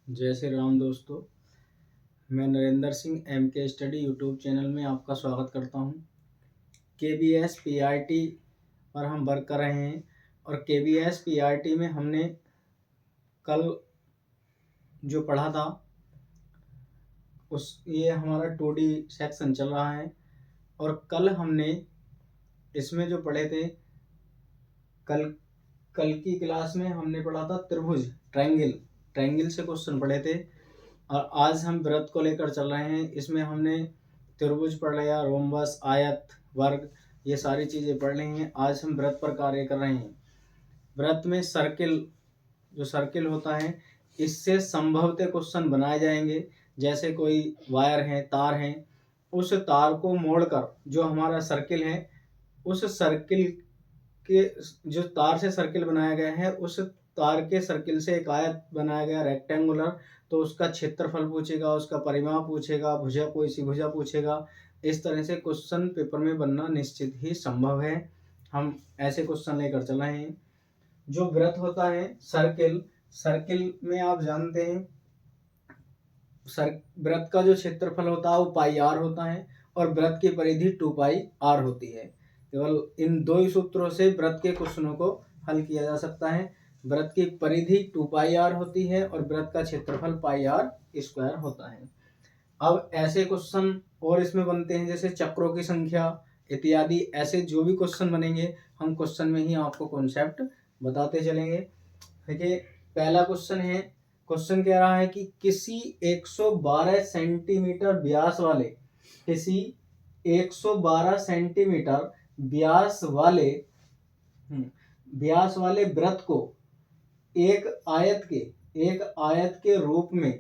जय श्री राम दोस्तों। मैं नरेंद्र सिंह एम के स्टडी यूट्यूब चैनल में आपका स्वागत करता हूं। KBS PRT पर हम वर्क कर रहे हैं और KBS PRT में हमने कल जो पढ़ा था ये हमारा 2D सेक्शन चल रहा है। और कल हमने इसमें जो पढ़े थे, कल कल की क्लास में हमने पढ़ा था त्रिभुज, ट्रायंगल से क्वेश्चन पढ़े थे। और आज हम वृत्त को लेकर चल रहे हैं। इसमें हमने त्रिभुज पढ़ लिया, रोम्बस, आयत, वर्ग, ये सारी चीज़ें पढ़ ली हैं। आज हम वृत्त पर कार्य कर रहे हैं। वृत्त में सर्किल होता है, इससे संभवतः क्वेश्चन बनाए जाएंगे। जैसे कोई वायर है, तार है, उस तार को मोड़कर जो हमारा सर्किल है, उस सर्किल के जो तार से सर्किल बनाया गया है, उस तार के सर्किल से एक आयत बनाया गया रेक्टेंगुलर, तो उसका क्षेत्रफल पूछेगा, उसका परिमाप पूछेगा, भुजा कोई सी भुजा पूछेगा। इस तरह से क्वेश्चन पेपर में बनना निश्चित ही संभव है। हम ऐसे क्वेश्चन लेकर चल रहे हैं। जो वृत्त होता है सर्किल में आप जानते हैं वृत्त का जो क्षेत्रफल होता है वो पाई आर होता है और वृत्त की परिधि 2 पाई आर होती है। केवल इन दो ही सूत्रों से वृत्त के क्वेश्चनों को हल किया जा सकता है। वृत्त की परिधि 2 पाई आर होती है और वृत्त का क्षेत्रफल पाई आर स्क्वायर होता है। अब ऐसे क्वेश्चन और इसमें बनते हैं जैसे चक्रों की संख्या इत्यादि। ऐसे जो भी क्वेश्चन बनेंगे हम क्वेश्चन में ही आपको कॉन्सेप्ट बताते चलेंगे। देखिए, पहला क्वेश्चन है। क्वेश्चन कह रहा है कि किसी 112 सेंटीमीटर व्यास वाले वृत्त को एक आयत के रूप में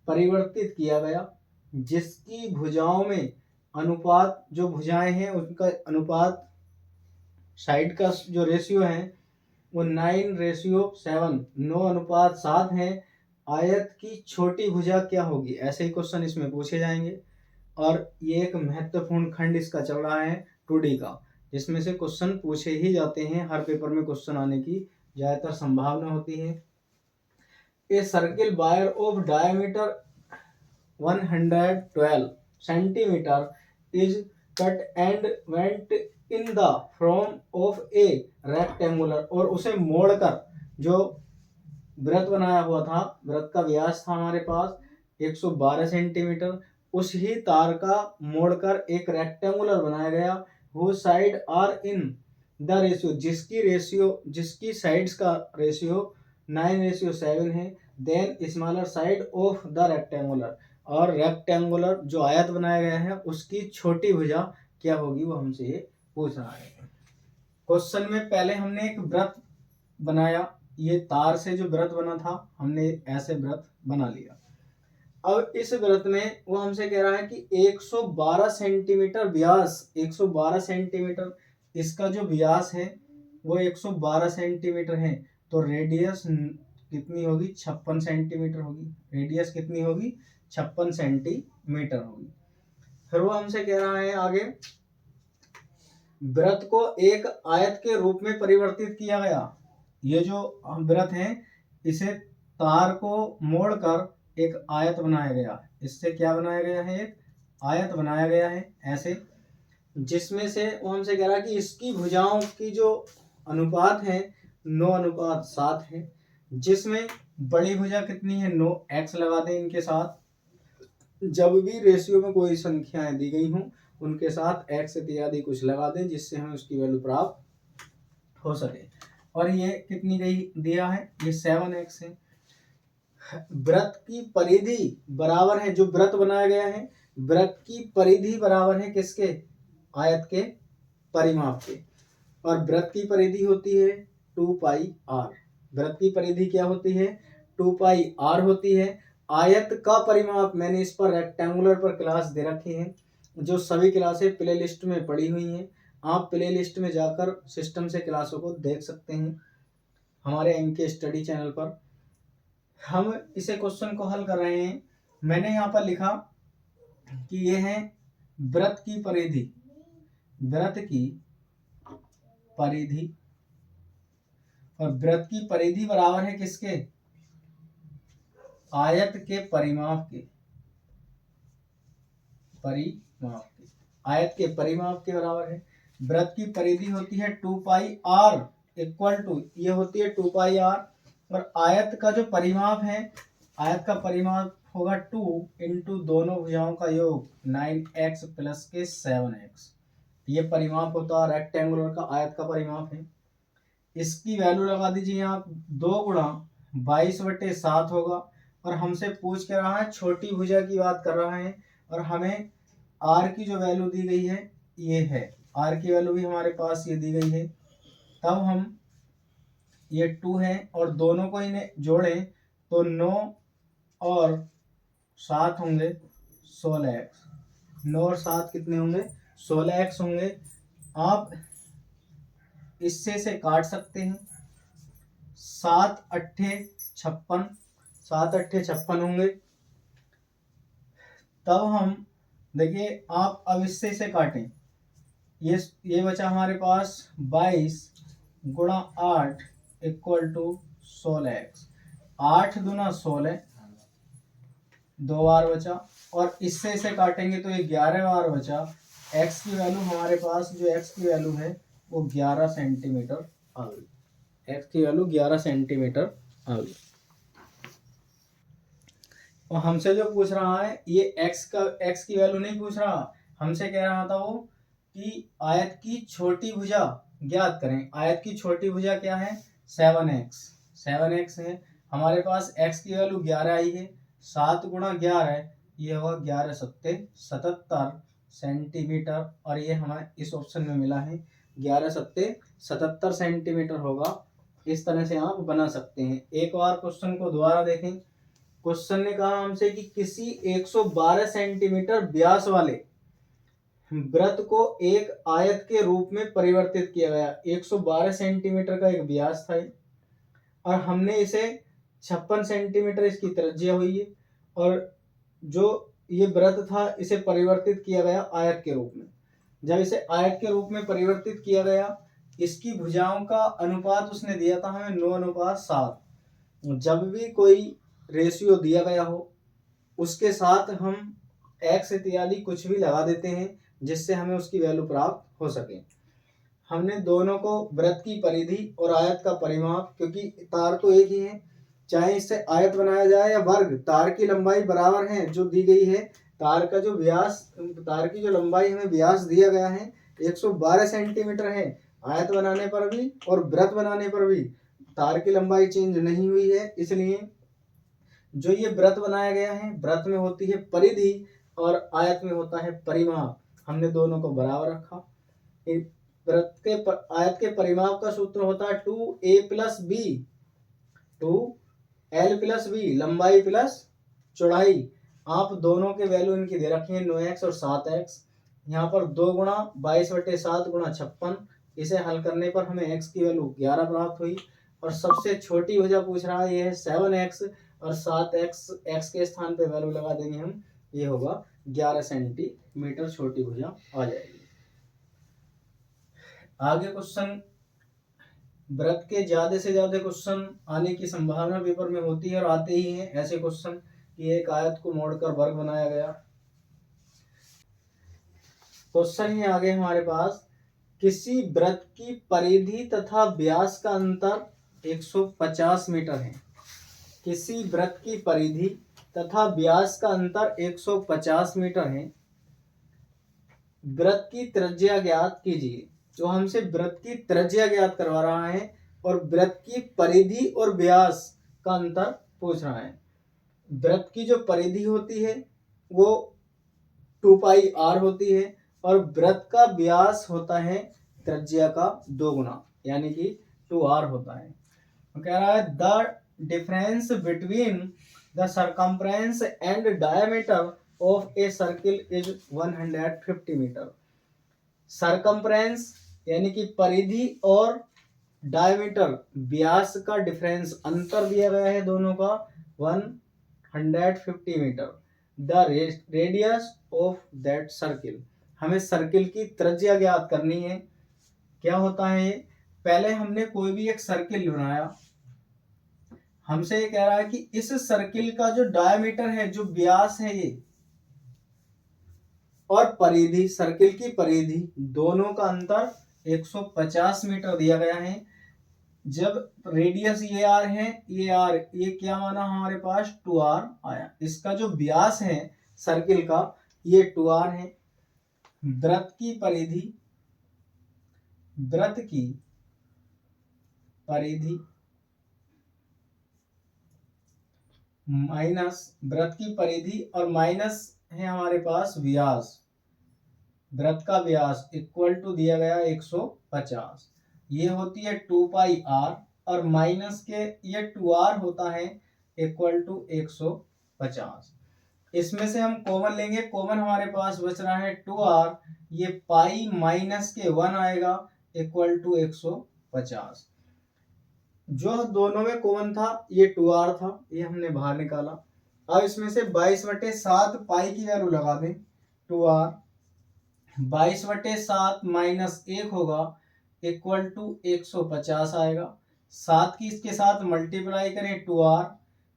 परिवर्तित किया गया, जिसकी भुजाओं में अनुपात, जो भुजाएं हैं उनका अनुपात, साइड का जो रेशियो है वो 9:7, 9:7 है। आयत की छोटी भुजा क्या होगी? ऐसे ही क्वेश्चन इसमें पूछे जाएंगे। और ये एक महत्वपूर्ण खंड इसका चल रहा है 2D का, जिसमें से क्वेश्चन पूछे ही जाते हैं। हर पेपर में क्वेश्चन आने की ज्यादातर संभावना होती है। A circle wire of diameter 112 centimetre is cut and went in the form of A rectangular. और उसे मोड़कर, जो वृत्त बनाया हुआ था, वृत्त का व्यास था हमारे पास 112 सेंटीमीटर, उस ही तार का मोड़कर एक रेक्टेंगुलर बनाया गया। वो side are in the ratio, जिसकी साइड्स का रेशियो 9:7 है। Then smaller side of the rectangular, और रेक्टेंगुलर जो आयत बनाया गया है उसकी छोटी भुजा क्या होगी, वो हमसे ये पूछ रहा है। क्वेश्चन में पहले हमने एक वृत्त बनाया। ये तार से जो वृत्त बना था, हमने ऐसे वृत्त बना लिया। अब इस वृत्त में वो हमसे कह रहा है कि 112 सेंटीमीटर व्यास, 112 सेंटीमीटर इसका जो व्यास है वो 112 सेंटीमीटर है। तो रेडियस कितनी होगी? 56 सेंटीमीटर होगी। रेडियस कितनी होगी? 56 सेंटीमीटर होगी। फिर वो हमसे कह रहा है आगे, वृत्त को एक आयत के रूप में परिवर्तित किया गया। ये जो वृत्त है, इसे तार को मोड़कर एक आयत बनाया गया। इससे क्या बनाया गया है? एक आयत बनाया गया है ऐसे, जिसमें से वो हमसे कह रहा है कि इसकी भुजाओं की जो अनुपात है 9:7 है। जिसमें बड़ी भुजा कितनी है? 9। x लगा दें इनके साथ। जब भी रेशियो में कोई संख्याएं दी गई हों उनके साथ x इत्यादि कुछ लगा दें, जिससे हमें उसकी वैल्यू प्राप्त हो सके। और ये कितनी गई दिया है? ये 7x है। वृत्त की परिधि बराबर है, जो वृत्त बनाया गया है, वृत्त की परिधि बराबर है किसके? आयत के परिमाप के। और वृत्त की परिधि होती है 2 पाई आर। वृत्त की परिधि क्या होती है? 2 पाई आर होती है। आयत का परिमाप, मैंने इस पर रेक्टेंगुलर पर क्लास दे रखी है, जो सभी क्लासें प्ले लिस्ट में पड़ी हुई हैं। आप प्ले लिस्ट में जाकर सिस्टम से क्लासों को देख सकते हैं हमारे एमके स्टडी चैनल पर। हम इसे क्वेश्चन को हल कर रहे हैं। मैंने यहाँ पर लिखा कि ये है वृत्त की परिधि, वृत्त की परिधि, और वृत्त की परिधि बराबर है किसके? आयत के परिमाप के आयत के परिमाप के बराबर है। वृत्त की परिधि होती है 2 पाई आर इक्वल टू, ये होती है 2 पाई आर, और आयत का जो परिमाप है, आयत का परिमाप होगा 2 इंटू दोनों भुजाओं का योग 9x प्लस के 7x। ये परिमाप होता है रेक्टेंगुलर का, आयत का परिमाप है। इसकी वैल्यू लगा दीजिए आप, 2 गुणा 22/7 होगा, और हमसे पूछ के रहा है छोटी भुजा की बात कर रहा है, और हमें आर की जो वैल्यू दी गई है ये है, आर की वैल्यू भी हमारे पास ये दी गई है। तब हम ये 2 है और दोनों को इन्हें जोड़ें तो 9 और 7 होंगे 16x। 9 और 7 कितने होंगे? 16x होंगे। आप इससे से काट सकते हैं, 7 अट्ठे 56, 7 अट्ठे 56 होंगे। तब हम देखिए, आप अब इससे से काटें, ये बचा हमारे पास 22 गुणा 8 इक्वल टू 16x। 8 दूना 16, 2 बार बचा, और इससे इसे काटेंगे तो ये 11 बार बचा। x की वैल्यू हमारे पास, जो x की वैल्यू है वो 11 सेंटीमीटर आ गई। x की वैल्यू 11 सेंटीमीटर आ गई। और हमसे जो पूछ रहा है ये x की वैल्यू नहीं पूछ रहा, हमसे कह रहा था वो कि आयत की छोटी भुजा ज्ञात करें। आयत की छोटी भुजा क्या है? 7x है। हमारे पास x की वैल्यू 11 आई है, 7 गुणा 11 ये होगा 11 सत्ते 77 सेंटीमीटर, और ये हमें इस ऑप्शन में मिला है 11 सत्ते 77 सेंटीमीटर होगा। इस तरह से आप बना सकते हैं। एक बार क्वेश्चन को दोबारा देखें। क्वेश्चन ने कहा हमसे कि किसी 112 सेंटीमीटर व्यास वाले वृत्त को एक आयत के रूप में परिवर्तित किया गया। 112 सेंटीमीटर का एक व्यास था, और हमने इसे 56 सेंटीमीटर इसकी त्रिज्या हुई है, और जो ये वृत्त था इसे परिवर्तित किया गया आयत के रूप में। जब इसे आयत के रूप में परिवर्तित किया गया, इसकी भुजाओं का अनुपात उसने दिया था हमें 9:7। जब भी कोई रेशियो दिया गया हो उसके साथ हम x इत्यादि कुछ भी लगा देते हैं जिससे हमें उसकी वैल्यू प्राप्त हो सके। हमने दोनों को वृत्त की परिधि और आयत का परिमाप, क्योंकि तार तो एक ही है, चाहे इससे आयत बनाया जाए या वर्ग, तार की लंबाई बराबर है जो दी गई है। तार का जो व्यास, तार की जो लंबाई हमें व्यास दिया गया है 112 सेंटीमीटर है। आयत बनाने पर भी और वृत्त बनाने पर भी तार की लंबाई चेंज नहीं हुई है, इसलिए जो ये वृत्त बनाया गया है, वृत्त में होती है परिधि और आयत में होता है परिमाप। हमने दोनों को बराबर रखा। वृत्त के आयत के परिमाप का सूत्र होता है 2a plus B, 2l plus B, लंबाई प्लस चौड़ाई। आप दोनों के वैल्यू इनकी दे रखी है 9x और 7x। यहाँ पर 2 गुणा 22/7 गुणा 56, इसे हल करने पर हमें x की वैल्यू 11 प्राप्त हुई। और सबसे छोटी भुजा पूछ रहा है, ये है 7x, और 7x x के स्थान पे वैल्यू लगा देंगे हम, ये होगा 11 सेंटीमीटर छोटी भुजा आ जाएगी। आगे क्वेश्चन, वृत्त के ज्यादा से ज्यादा क्वेश्चन आने की संभावना पेपर में होती है और आते ही हैं ऐसे क्वेश्चन कि एक आयत को मोड़कर वर्ग बनाया गया। क्वेश्चन ही आगे हमारे पास, किसी वृत्त की परिधि तथा व्यास का अंतर 150 मीटर है। किसी वृत्त की परिधि तथा व्यास का अंतर 150 मीटर है। वृत्त की त्रिज्या ज्ञात कीजिए। जो हमसे वृत्त की त्रिज्या ज्ञात करवा रहा है और वृत्त की परिधि और व्यास का अंतर पूछ रहा है। वृत्त की जो परिधि होती है वो 2 पाई r होती है, और वृत्त का व्यास होता है त्रिज्या का 2 गुना, यानी कि 2r होता है। तो कह रहा है the difference between the circumference and diameter of a circle is 150 metre. Circumference यानी कि परिधि और डायमीटर व्यास का डिफरेंस, अंतर दिया गया है दोनों का 150 metre. The radius of that circle, हमें सर्किल की त्रिज्या ज्ञात करनी है। क्या होता है ये, पहले हमने कोई भी एक सर्किल बनाया, हमसे ये कह रहा है कि इस सर्किल का जो डायमीटर है, जो व्यास है ये, और परिधि, सर्किल की परिधि, दोनों का अंतर 150 मीटर दिया गया है। जब रेडियस ये आर है, ये क्या माना हमारे पास 2r आया। इसका जो व्यास है सर्किल का, ये 2r है। वृत्त की परिधि माइनस वृत्त की परिधि और माइनस है हमारे पास व्यास, वृत्त का व्यास इक्वल टू दिया गया 150। ये होती है 2 पाई आर और माइनस के ये 2r होता है इक्वल टू 150। इसमें से हम कॉमन लेंगे, कॉमन हमारे पास बच रहा है 2r, ये पाई माइनस के 1 आएगा इक्वल टू 150। जो दोनों में कॉमन था ये 2r था, ये हमने बाहर निकाला। अब इसमें से 22/7 पाई की वैल्यू लगा दें। 2r 22/7 माइनस 1 होगा इक्वल टू 150 आएगा। 7 की इसके साथ मल्टीप्लाई करें 2r,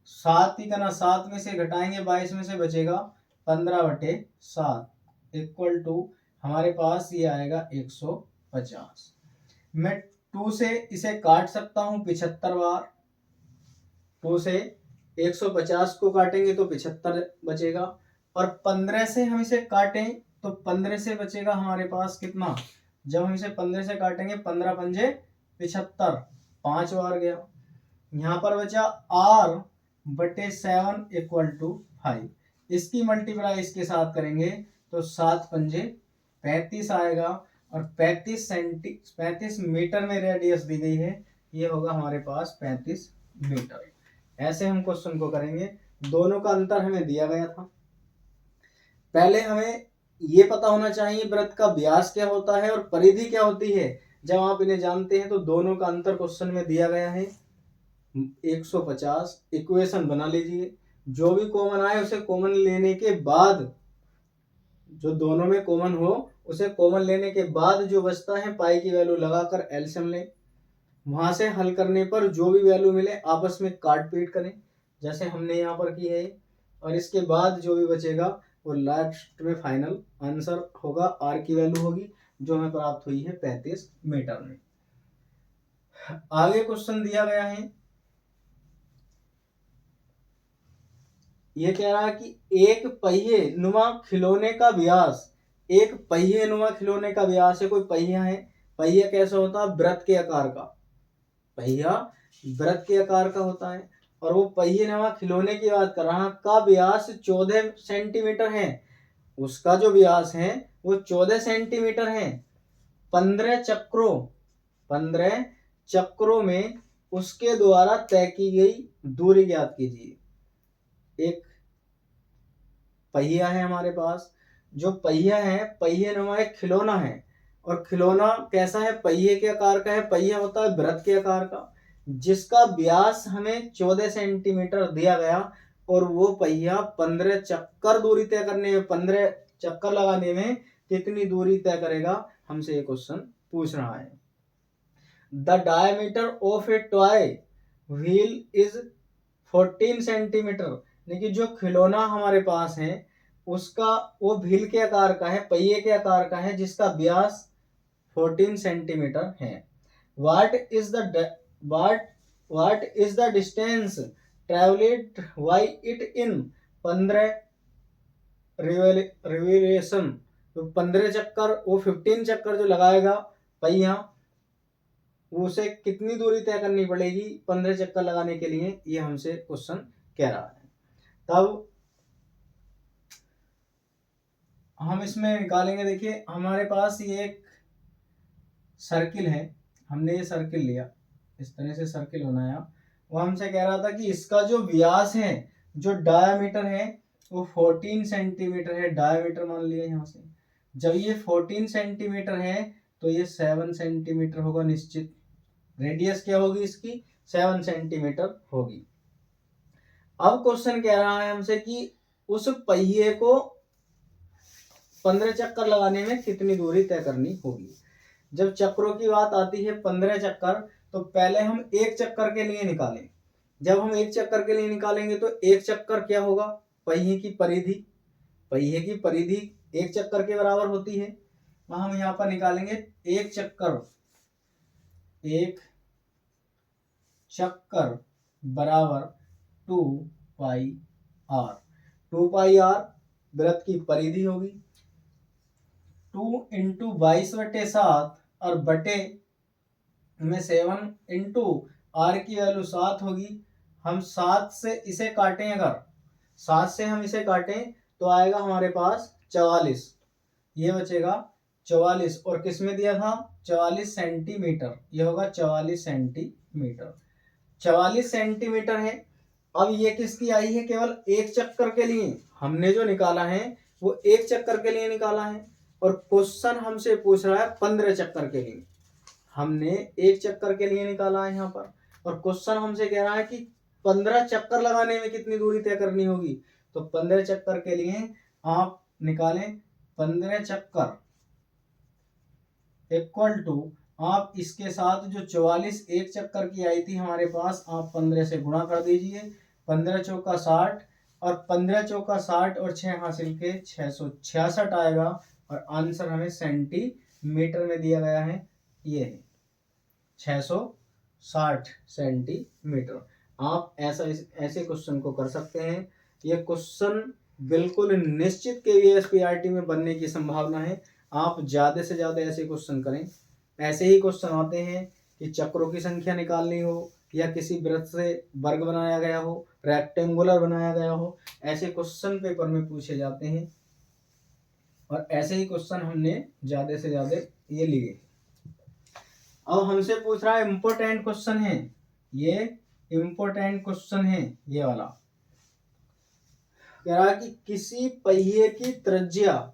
7 की करना 7 में से घटाएंगे 22 में से बचेगा 15/7 इक्वल टू हमारे पास ये आएगा 150। मैं 2 से इसे काट सकता हूं 75 बार। 2 से 150 को काटेंगे तो 75 बचेगा, और 15 से हम इसे काटें तो 15 से बचेगा हमारे पास कितना, जब हम इसे 15 से काटेंगे 15 पंजे 75, 5 बार गया। यहाँ पर बचा r/7 इक्वल टू 5। इसकी मल्टीप्लाई इसके साथ करेंगे तो 7 पंजे 35 आएगा, और 35 मीटर में रेडियस दी गई है, ये होगा हमारे पास 35 मीटर। ऐसे हम क्वेश्चन को करेंगे। दोनों का अंतर हमें दिया गया था। पहले हमें ये पता होना चाहिए वृत्त का व्यास क्या होता है और परिधि क्या होती है। जब आप इन्हें जानते हैं तो दोनों का अंतर क्वेश्चन में दिया गया है 150। इक्वेशन बना लीजिए, जो भी कॉमन आए उसे कॉमन लेने के बाद, जो दोनों में कॉमन हो उसे कॉमन लेने के बाद जो बचता है पाई की वैल्यू लगाकर एलसीएम लें। वहां से हल करने पर जो भी वैल्यू मिले आपस में काट पीट करें, जैसे हमने यहाँ पर की है, और इसके बाद जो भी बचेगा वो लास्ट में फाइनल आंसर होगा। आर की वैल्यू होगी जो हमें प्राप्त हुई है 35 मीटर में। आगे क्वेश्चन दिया गया है, ये कह रहा है कि एक पहिए नुमा खिलौने का व्यास, एक पहिए नुमा खिलौने का व्यास है, कोई पहिया है। पहिया कैसा होता है, वृत्त के आकार का, पहिया वृत्त के आकार का होता है, और वो पहिए नुमा खिलौने की बात कर रहा है, का व्यास 14 सेंटीमीटर है। उसका जो व्यास है वो 14 सेंटीमीटर है। 15 चक्रों में उसके द्वारा तय की गई दूरी ज्ञात कीजिए। एक पहिया है हमारे पास, जो पहिया है, पहिए नुमा एक खिलौना है, और खिलौना कैसा है, पहिए के आकार का है। पहिया होता है वृत्त के आकार का, जिसका व्यास हमें 14 सेंटीमीटर दिया गया, और वो पहिया 15 चक्कर दूरी तय करने में, 15 चक्कर लगाने में कितनी दूरी तय करेगा, हमसे ये क्वेश्चन पूछ रहा है। The diameter of A toy wheel is 14 centimetre. देखिए जो खिलौना हमारे पास है उसका वो व्हील के आकार का है, पहिए के आकार का है, जिसका व्यास 14 सेंटीमीटर है। What is the distance travelled by it in 15 revolution. तो 15 चक्कर, वो 15 चक्कर जो लगाएगा पहिया, उसे कितनी दूरी तय करनी पड़ेगी 15 चक्कर लगाने के लिए, ये हमसे क्वेश्चन कह रहा है। तब हम इसमें निकालेंगे। देखिए हमारे पास ये एक सर्किल है, हमने ये सर्किल लिया, इस तरह से सर्किल बनाया। वो हमसे कह रहा था कि इसका जो व्यास है, जो डायमीटर है, वो 14 सेंटीमीटर है। डायमीटर मान लिया यहाँ से। जब ये 14 सेंटीमीटर है तो ये 7 सेंटीमीटर होगा निश्चित। रेडियस क्या होगी इसकी, 7 सेंटीमीटर होगी। अब क्वेश्चन कह रहा है हमसे कि उस पहिए को 15 चक्कर लगाने में कितनी दूरी तय करनी होगी। जब चक्रों की बात आती है 15 चक्कर, तो पहले हम एक चक्कर के लिए निकालें। जब हम एक चक्कर के लिए निकालेंगे तो एक चक्कर क्या होगा, पहिए की परिधि, पहिए की परिधि एक चक्कर के बराबर होती है। हम यहाँ पर निकालेंगे एक चक्कर, एक चक्कर बराबर 2πr। 2πr वृत्त की परिधि होगी। 2 इंटू 22/7 और बटे में 7 इंटू आर की वैल्यू 7 होगी। हम 7 से इसे काटें, अगर 7 से हम इसे काटें तो आएगा हमारे पास 44, ये बचेगा 44। और किस में दिया था, 44 सेंटीमीटर, ये होगा 44 सेंटीमीटर, 44 सेंटीमीटर है। अब ये किसकी आई है, केवल एक चक्कर के लिए हमने जो निकाला है वो एक चक्कर के लिए निकाला है, और क्वेश्चन हमसे पूछ रहा है 15 चक्कर के लिए। हमने एक चक्कर के लिए निकाला है यहाँ पर, और क्वेश्चन हमसे कह रहा है कि 15 चक्कर लगाने में कितनी दूरी तय करनी होगी। तो 15 चक्कर के लिए आप निकालें 15 चक्कर इक्वल टू, आप इसके साथ जो 44 एक चक्कर की आई थी हमारे पास, आप 15 से गुणा कर दीजिए। 15 चौका 60, और 15 चौका 60 और 6 हासिल के 666 आएगा। और आंसर हमें सेंटीमीटर में दिया गया है, ये है 660 सेंटीमीटर। आप ऐसे क्वेश्चन को कर सकते हैं। ये क्वेश्चन बिल्कुल निश्चित केवीएस में बनने की संभावना है। आप ज़्यादा से ज़्यादा ऐसे क्वेश्चन करें। ऐसे ही क्वेश्चन आते हैं कि चक्रों की संख्या निकालनी हो, या किसी वृत्त से वर्ग बनाया गया हो, रेक्टेंगुलर बनाया गया हो, ऐसे क्वेश्चन पेपर में पूछे जाते हैं। और ऐसे ही क्वेश्चन हमने ज़्यादा से ज़्यादा ये लिए। अब हमसे पूछ रहा है, इम्पोर्टेंट क्वेश्चन है ये, इम्पोर्टेंट क्वेश्चन है ये वाला। कह रहा है कि किसी पहिए की त्रिज्या,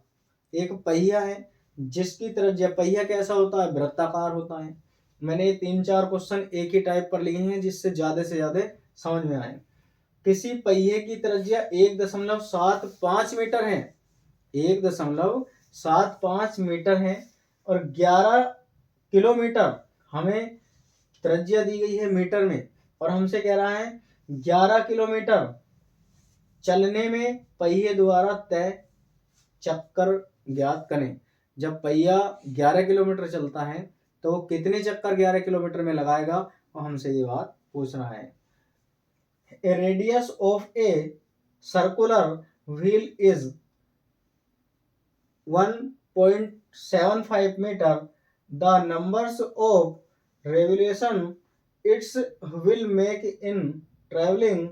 एक पहिया है जिसकी त्रिज्या, पहिया कैसा होता है, वृत्ताकार होता है। मैंने 3-4 क्वेश्चन एक ही टाइप पर लिए हैं जिससे ज्यादा से ज्यादा समझ में आए। किसी पहिए की त्रिज्या 1.75 मीटर है, 1.75 मीटर है, और 11 किलोमीटर हमें त्रिज्या दी गई है मीटर में, और हमसे कह रहा है 11 किलोमीटर चलने में पहिए द्वारा तय चक्कर ज्ञात करें। जब पहिया 11 किलोमीटर चलता है तो वो कितने चक्कर 11 किलोमीटर में लगाएगा, और हमसे ये बात पूछ रहा है। A radius of a circular wheel is 1.75 metre. The numbers of revolution its will make in travelling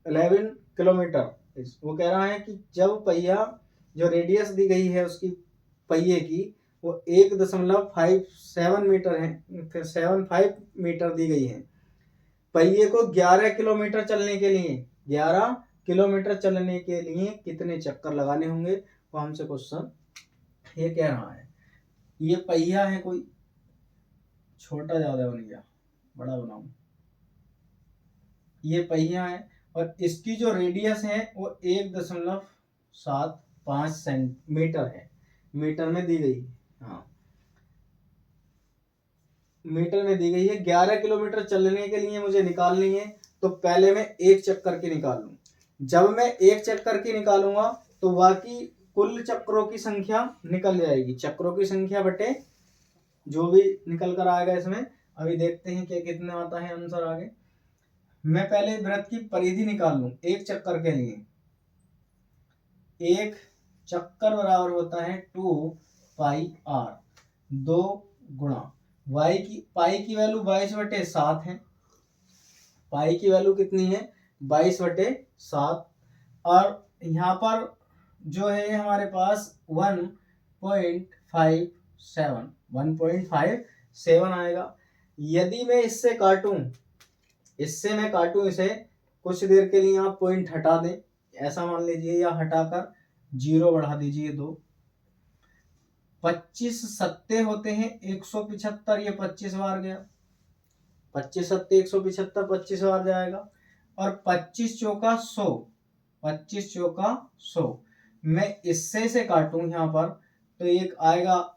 11 kilometre. वो कह रहा है कि जब पहिया, जो रेडियस दी गई है उसकी पहिए की, वो 1.57 मीटर है, 75 मीटर दी गई है। पहिए को 11 किलोमीटर चलने के लिए, 11 किलोमीटर चलने के लिए कितने चक्कर लगाने होंगे, वो हमसे क्वेश्चन ये कह रहा है। ये पहिया है, कोई छोटा ज्यादा बन गया, बड़ा बनाऊं। ये पहिया है और इसकी जो रेडियस है वो 1.75 सेंटीमीटर है, मीटर में दी गई। हाँ, मीटर में दी गई है। 11 किलोमीटर चलने के लिए मुझे निकालनी है, तो पहले मैं एक चक्कर की निकाल लूँ। जब मैं एक चक्कर की निकालूंगा तो बाकी कुल चक्रों की संख्या निकल जाएगी, चक्रों की संख्या बटे जो भी निकल कर आएगा इसमें। अभी देखते हैं कि कितना आता है आंसर आगे। मैं पहले वृत्त की परिधि निकाल लूं एक चक्कर के लिए। एक चक्कर बराबर होता है 2πr, 2 गुणा पाई की वैल्यू 22/7 है। पाई की वैल्यू कितनी है, 22/7। और यहाँ पर जो है हमारे पास 1.57 आएगा। यदि मैं इससे काटूं, इसे कुछ देर के लिए आप पॉइंट हटा दें, ऐसा मान लीजिए, या हटाकर 0 बढ़ा दीजिए 2। 25 सत्ते होते हैं 175, ये 25 बार गया, 25 सत्ते 175, 25 बार जाएगा। और 25 चौका 100, 25 चौका 100। मैं इससे से काटूं यहाँ पर तो एक आएगा,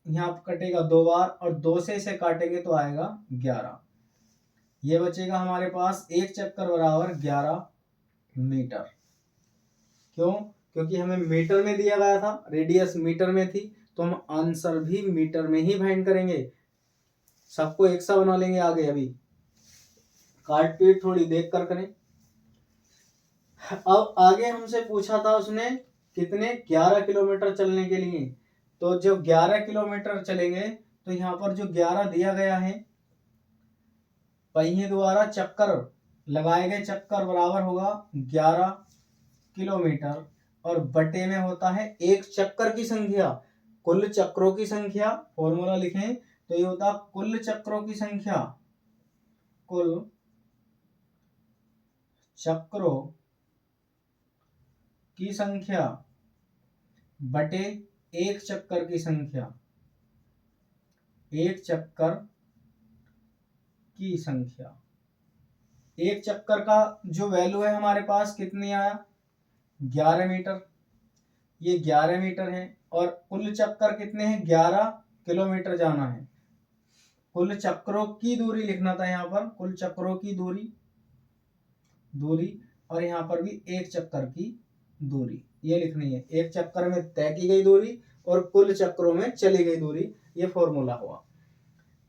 यहाँ कटेगा 2 बार, और 2 से इसे काटेंगे तो आएगा 11। ये बचेगा हमारे पास एक चक्कर बराबर 11 मीटर। क्यों? क्योंकि हमें मीटर में दिया गया था, रेडियस मीटर में थी, तो हम आंसर भी मीटर में ही फाइंड करेंगे। सबको एक सा बना लेंगे आगे। अभी काट पीट थोड़ी देख कर करें। अब आगे हमसे पूछा था उसने कितने, 11 किलोमीटर चलने के लिए। तो जब 11 किलोमीटर चलेंगे तो यहाँ पर जो 11 दिया गया है, पहिए द्वारा चक्कर लगाए गए चक्कर बराबर होगा 11 किलोमीटर, और बटे में होता है एक चक्कर की संख्या, कुल चक्रों की संख्या। फॉर्मूला लिखें तो ये होता कुल चक्रों की संख्या, कुल चक्रों की संख्या बटे एक चक्कर की संख्या, एक चक्कर की संख्या। एक चक्कर का जो वैल्यू है हमारे पास कितनी आया, 11 मीटर, ये 11 मीटर है। और कुल चक्कर कितने हैं, 11 किलोमीटर जाना है। कुल चक्रों की दूरी लिखना था यहाँ पर, कुल चक्रों की दूरी, और यहाँ पर भी एक चक्कर की दूरी ये लिखनी है। एक चक्कर में तय की गई दूरी और कुल चक्रों में चली गई दूरी, ये फॉर्मूला हुआ।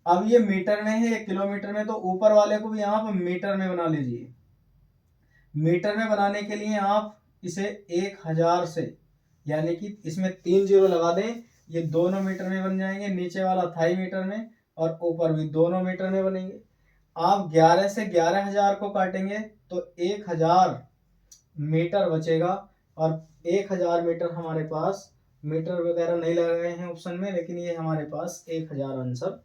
अब ये मीटर में है, किलोमीटर में, तो ऊपर वाले को भी आप मीटर में बना लीजिए। मीटर में बनाने के लिए आप इसे 1000 से, यानी कि इसमें 3 जीरो लगा दें, ये दोनों मीटर में बन जाएंगे, नीचे वाला थाई मीटर में और ऊपर भी दोनों मीटर में बनेंगे। आप 11 से 11,000 को काटेंगे तो 1000 मीटर बचेगा, और 1000 मीटर हमारे पास, मीटर वगैरह नहीं लगाए हैं ऑप्शन में, लेकिन ये हमारे पास 1000 आंसर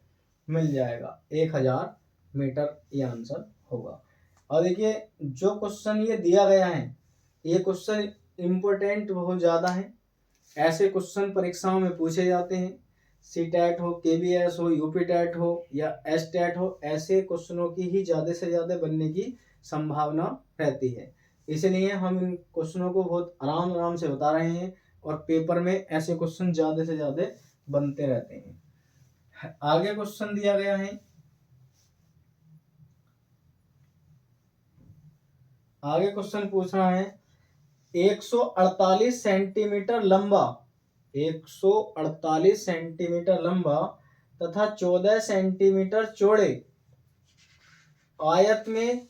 मिल जाएगा। 1000 मीटर ये आंसर होगा। और देखिए जो क्वेश्चन ये दिया गया है, ये क्वेश्चन इम्पोर्टेंट बहुत ज़्यादा है। ऐसे क्वेश्चन परीक्षाओं में पूछे जाते हैं, सीटेट हो, केबीएस हो, यूपीटेट हो या एसटेट हो, ऐसे क्वेश्चनों की ही ज़्यादा से ज़्यादा बनने की संभावना रहती है। इसलिए हम इन क्वेश्चनों को बहुत आराम आराम से बता रहे हैं, और पेपर में ऐसे क्वेश्चन ज़्यादा से ज़्यादा बनते रहते हैं। आगे क्वेश्चन दिया गया है, आगे क्वेश्चन पूछ रहा है 148 सेंटीमीटर लंबा, 148 सेंटीमीटर लंबा तथा 14 सेंटीमीटर चौड़े आयत में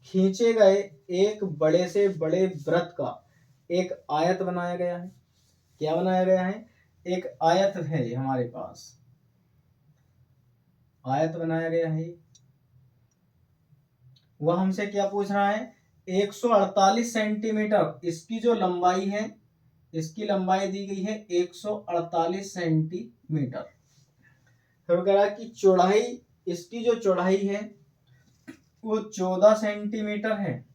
खींचे गए एक बड़े से बड़े वृत्त का एक आयत बनाया गया है। क्या बनाया गया है, एक आयत है हमारे पास, आयत बनाया गया है। वह हमसे क्या पूछ रहा है, 148 सेंटीमीटर इसकी जो लंबाई है, इसकी लंबाई दी गई है 148 सेंटीमीटर। फिर कह रहा कि चौड़ाई, इसकी जो चौड़ाई है वो 14 सेंटीमीटर है,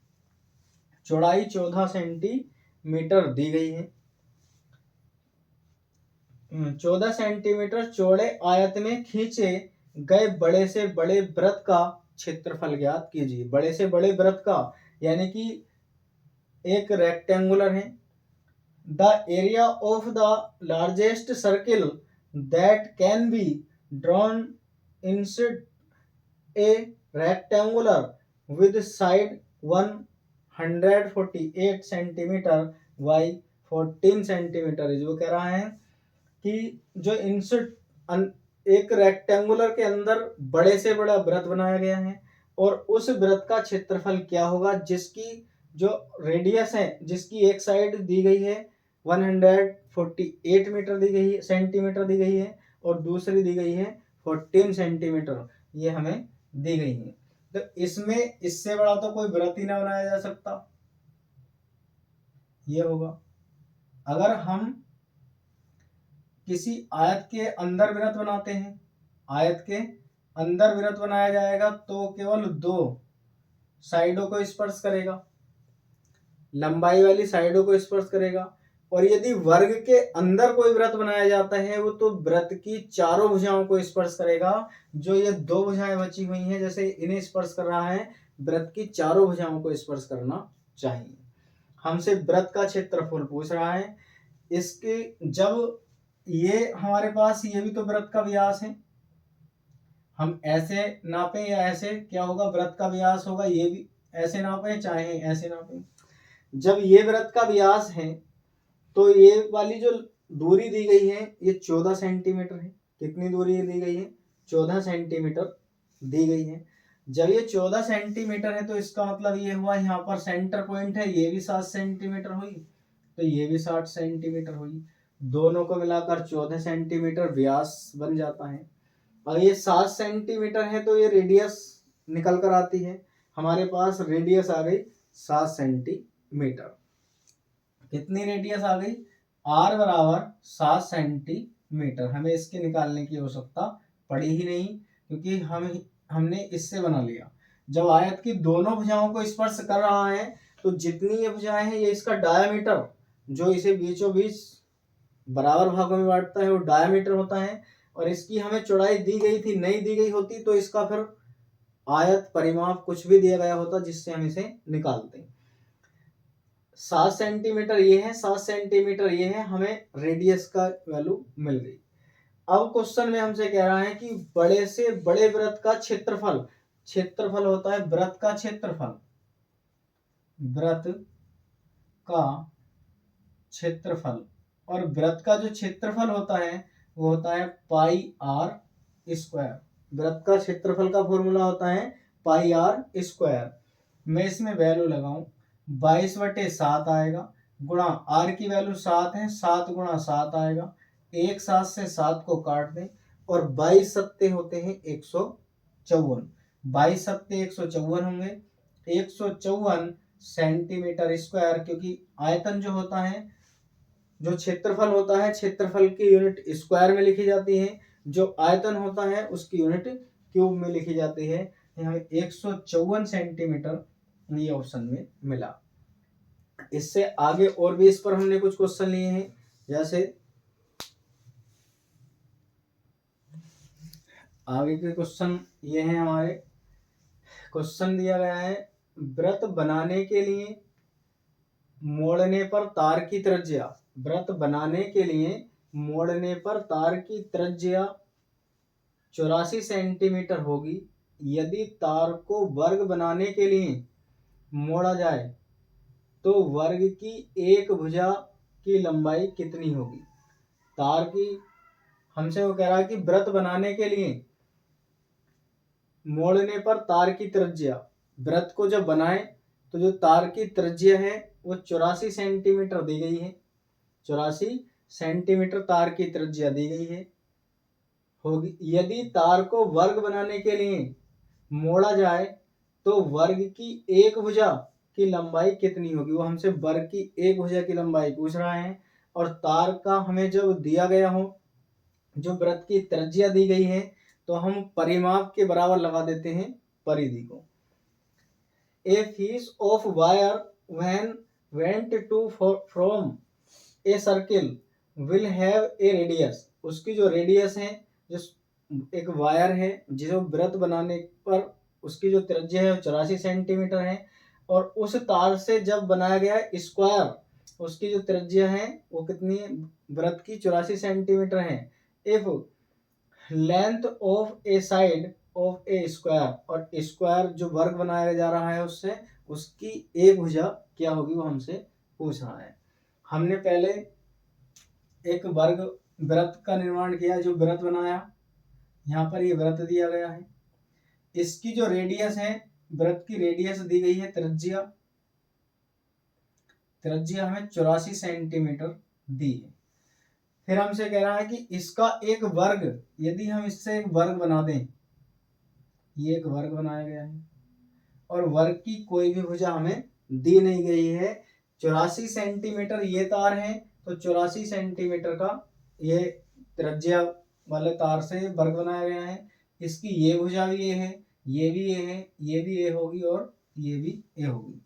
चौड़ाई 14 सेंटीमीटर दी गई है। 14 सेंटीमीटर चौड़े आयत में खींचे गए बड़े से बड़े वृत्त का क्षेत्रफल ज्ञात कीजिए। बड़े से बड़े वृत्त का यानी कि एक रेक्टेंगुलर है। The area of the largest circle that can be drawn inside a rectangular with side 148 centimetre by 14 centimetre. जो कह रहा है कि जो इंसर्ट एक रेक्टेंगुलर के अंदर बड़े से बड़ा वृत्त बनाया गया है, और उस वृत्त का क्षेत्रफल क्या होगा, जिसकी जो रेडियस है, जिसकी एक साइड दी गई है 148 मीटर दी गई है, सेंटीमीटर दी गई है, और दूसरी दी गई है 14 सेंटीमीटर, ये हमें दी गई है। तो इसमें इससे बड़ा तो कोई वृत्त ही ना बनाया जा सकता, ये होगा। अगर हम किसी आयत के अंदर वृत्त बनाते हैं, आयत के अंदर वृत्त बनाया जाएगा तो केवल 2 साइडों को स्पर्श करेगा, लंबाई वाली साइडों को स्पर्श करेगा। और यदि वर्ग के अंदर कोई वृत्त बनाया जाता है, वो तो वृत्त की चारों भुजाओं को स्पर्श करेगा। जो ये 2 भुजाएं बची हुई हैं, जैसे इन्हें स्पर्श कर रहा है, वृत्त की चारों भुजाओं को स्पर्श करना चाहिए। हमसे वृत्त का क्षेत्रफल पूछ रहा है। इसके जब ये हमारे पास, ये भी तो वृत्त का व्यास है, हम ऐसे नापे या ऐसे, क्या होगा, वृत्त का व्यास होगा, ये भी ऐसे नापे चाहे ऐसे नापे। जब ये वृत्त का व्यास है तो ये वाली जो दूरी दी गई है ये 14 सेंटीमीटर है। कितनी दूरी दी गई है? 14 सेंटीमीटर दी गई है। जब ये 14 सेंटीमीटर है तो इसका मतलब ये हुआ यहाँ पर सेंटर पॉइंट है, ये भी 7 सेंटीमीटर हुई, तो ये भी 60 सेंटीमीटर हुई। दोनों को मिलाकर 14 सेंटीमीटर व्यास बन जाता है। और ये 7 सेंटीमीटर है तो ये रेडियस निकल कर आती है, हमारे पास रेडियस आ गई 7 सेंटीमीटर। कितनी रेडियस आ गई? आर बराबर 7 सेंटीमीटर। हमें इसके निकालने की आवश्यकता पड़ी ही नहीं, क्योंकि हमने इससे बना लिया। जब आयत की दोनों भुजाओं को स्पर्श कर रहा है तो जितनी ये भुजाएं हैं, ये इसका डायामीटर जो इसे बीचों बीच बराबर भागों में बांटता है वो डायामीटर होता है। और इसकी हमें चौड़ाई दी गई थी, नहीं दी गई होती तो इसका फिर आयत परिमाप कुछ भी दिया गया होता जिससे हम इसे निकालते हैं। 7 सेंटीमीटर ये है, 7 सेंटीमीटर ये है, हमें रेडियस का वैल्यू मिल गई। अब क्वेश्चन में हमसे कह रहा है कि बड़े से बड़े वृत्त का क्षेत्रफल, क्षेत्रफल होता है वृत्त का क्षेत्रफल, वृत्त का क्षेत्रफल, और वृत्त का जो क्षेत्रफल होता है वो होता है पाई आर स्क्वायर। वृत्त का क्षेत्रफल का फॉर्मूला होता है पाई आर स्क्वायर। मैं इसमें वैल्यू लगाऊं, 22/7 आएगा, गुणा आर की वैल्यू 7 है, 7 गुणा 7 आएगा, एक 7 से 7 को काट दें, और 22 सत्ते होते हैं 154, 22 सत्ते 154 होंगे, 154 सेंटीमीटर स्क्वायर, क्योंकि आयतन जो होता है, जो क्षेत्रफल होता है, क्षेत्रफल की यूनिट स्क्वायर में लिखी जाती है, जो आयतन होता है उसकी यूनिट क्यूब में लिखी जाती है। हमें 154 सेंटीमीटर ये ऑप्शन में मिला। इससे आगे और भी इस पर हमने कुछ क्वेश्चन लिए हैं, जैसे आगे के क्वेश्चन ये हैं हमारे। क्वेश्चन दिया गया है, वृत्त बनाने के लिए मोड़ने पर तार की त्रिज्या, वृत्त बनाने के लिए मोड़ने पर तार की त्रिज्या 84 सेंटीमीटर होगी। यदि तार को वर्ग बनाने के लिए मोड़ा जाए तो वर्ग की एक भुजा की लंबाई कितनी होगी? तार की, हमसे वो कह रहा है कि वृत्त बनाने के लिए मोड़ने पर तार की त्रिज्या, वृत्त को जब बनाए तो जो तार की त्रिज्या है वो 84 सेंटीमीटर दी गई है, 84 सेंटीमीटर तार की त्रिज्या दी गई है होगी। यदि तार को वर्ग बनाने के लिए मोड़ा जाए तो वर्ग की एक भुजा की लंबाई कितनी होगी? वो हमसे वर्ग की एक भुजा की लंबाई पूछ रहा है, और तार का हमें जब दिया गया हो, जो वृत्त की त्रिज्या दी गई है, तो हम परिमाप के बराबर लगा देते हैं परिधि को। ए piece of wire when went to from a circle will have a radius, उसकी जो रेडियस है, जो एक वायर है जिसे वृत्त बनाने पर उसकी जो त्रिज्या है 84 सेंटीमीटर है, और उस तार से जब बनाया गया है स्क्वायर, उसकी जो त्रिज्या है वो कितनी है? वृत्त की 84 सेंटीमीटर है। If length of A side of A square, और स्क्वायर जो वर्ग बनाया जा रहा है उससे उसकी एक भुजा क्या होगी वो हमसे पूछ रहा है। हमने पहले एक वर्ग वृत्त का निर्माण किया, जो वृत्त बनाया, यहाँ पर ये वृत्त दिया गया है, इसकी जो रेडियस है, वृत्त की रेडियस दी गई है त्रिज्या, त्रिज्या हमें 84 सेंटीमीटर दी है। फिर हमसे कह रहा है कि इसका एक वर्ग, यदि हम इससे एक वर्ग बना दें, ये एक वर्ग बनाया गया है और वर्ग की कोई भी भुजा हमें दी नहीं गई है। 84 सेंटीमीटर ये तार है, तो 84 सेंटीमीटर का ये त्रिज्या वाले तार से वर्ग बनाया गया है। इसकी ये भुजा भी ये है, ये भी ये है, ये भी ये होगी और ये भी ये होगी।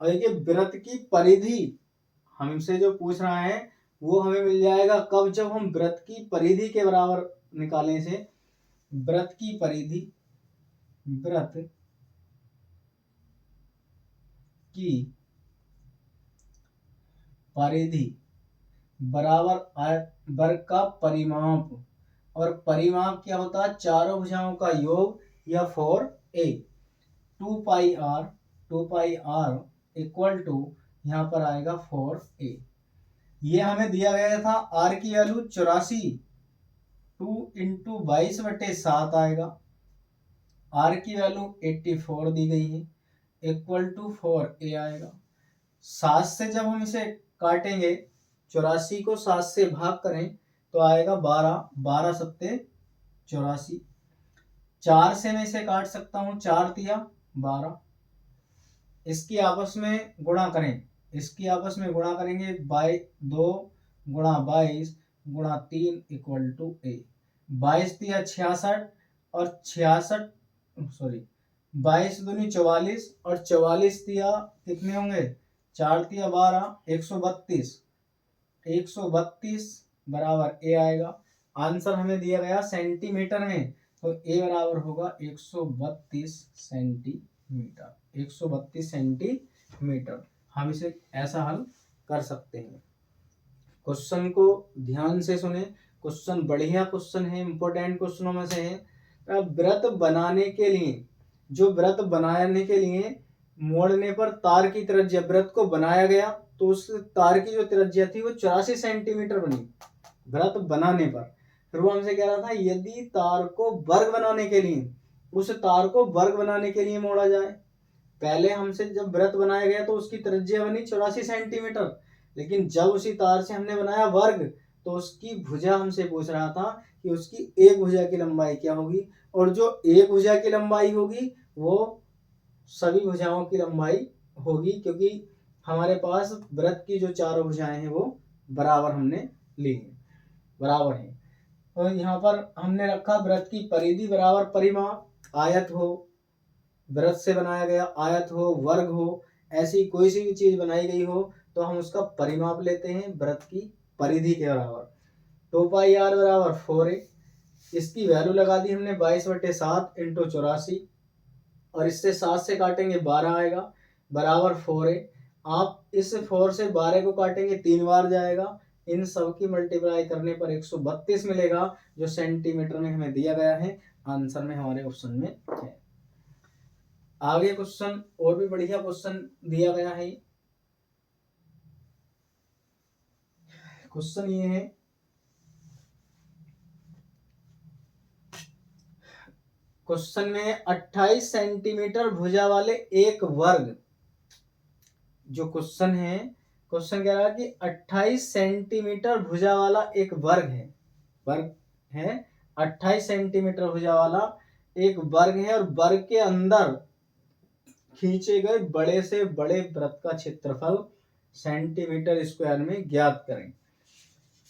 और ये वृत्त की परिधि हमसे जो पूछ रहा है वो हमें मिल जाएगा कब? जब हम वृत्त की परिधि के बराबर निकालें से। वृत्त की परिधि, वृत्त की परिधि बराबर वर्ग का परिमाप, और परिमाप क्या होता है, चारों भुजाओं का योग या 4a। 2 pi are equal to यहाँ पर आएगा 4a। ये हमें दिया गया था आर की वैल्यू 84, 2 इंटू 22/7 आएगा। आर की वैल्यू 84 दी गई है, इक्वल टू 4a आएगा। 7 से जब हम इसे काटेंगे, 84 को 7 से भाग करें तो आएगा 12, 12 सत्ते 84। 4 से मैं इसे काट सकता हूँ, 4 तिया 12। इसकी आपस में गुणा करें, इसकी आपस में गुणा करेंगे, 2 गुणा 22 गुणा 3 इक्वल टू a। 22 तिया 66 और 66 सॉरी 22 दूनी 44 और 44 तिया कितने होंगे, 4 तिया 12, 132। 132 बराबर a आएगा। आंसर हमें दिया गया सेंटीमीटर में, तो a बराबर होगा 132 सेंटीमीटर। 132 सेंटीमीटर। हम इसे ऐसा हल कर सकते हैं। क्वेश्चन को ध्यान से सुने, क्वेश्चन बढ़िया क्वेश्चन है, इंपॉर्टेंट क्वेश्चनों में से है। व्रत बनाने के लिए, जो व्रत बनाने के लिए मोड़ने पर तार की त्रिज्या, व्रत को बनाया गया तो उस तार की जो त्रिज्या थी वो 84 सेंटीमीटर बनी व्रत बनाने पर। फिर वो हमसे कह रहा था यदि तार को वर्ग बनाने के लिए, उस तार को वर्ग बनाने के लिए मोड़ा जाए। पहले हमसे जब व्रत बनाया गया तो उसकी त्रिज्या बनी 84 सेंटीमीटर, लेकिन जब उसी तार से हमने बनाया वर्ग तो उसकी भुजा हमसे पूछ रहा था कि उसकी एक भुजा की लंबाई क्या होगी, और जो एक भुजा की लंबाई होगी वो सभी भुजाओं की लंबाई होगी, क्योंकि हमारे पास व्रत की जो चारों भुजाएं हैं वो बराबर हमने ली है, बराबर है। तो यहाँ पर हमने रखा व्रत की परिधि बराबर परिमाप, आयत हो, व्रत से बनाया गया आयत हो, वर्ग हो, ऐसी कोई सी भी चीज बनाई गई हो तो हम उसका परिमाप लेते हैं व्रत की परिधि के बराबर। 2 पाई आर बराबर 4a। इसकी वैल्यू लगा दी हमने 22/7 इंटू 84, और इससे 7 से काटेंगे 12 आएगा, बराबर 4a। आप इस 4 से 12 को काटेंगे 3 बार जाएगा, इन सब की मल्टीप्लाई करने पर 132 मिलेगा, जो सेंटीमीटर में हमें दिया गया है, आंसर में हमारे ऑप्शन में है। आगे क्वेश्चन और भी बढ़िया क्वेश्चन दिया गया है। क्वेश्चन ये है, क्वेश्चन में 28 सेंटीमीटर भुजा वाले एक वर्ग, जो क्वेश्चन है, क्वेश्चन कह रहा है कि 28 सेंटीमीटर भुजा वाला एक वर्ग है, वर्ग है 28 सेंटीमीटर भुजा वाला एक वर्ग है, और वर्ग के अंदर खींचे गए बड़े से बड़े वृत्त का क्षेत्रफल सेंटीमीटर स्क्वायर में ज्ञात करें।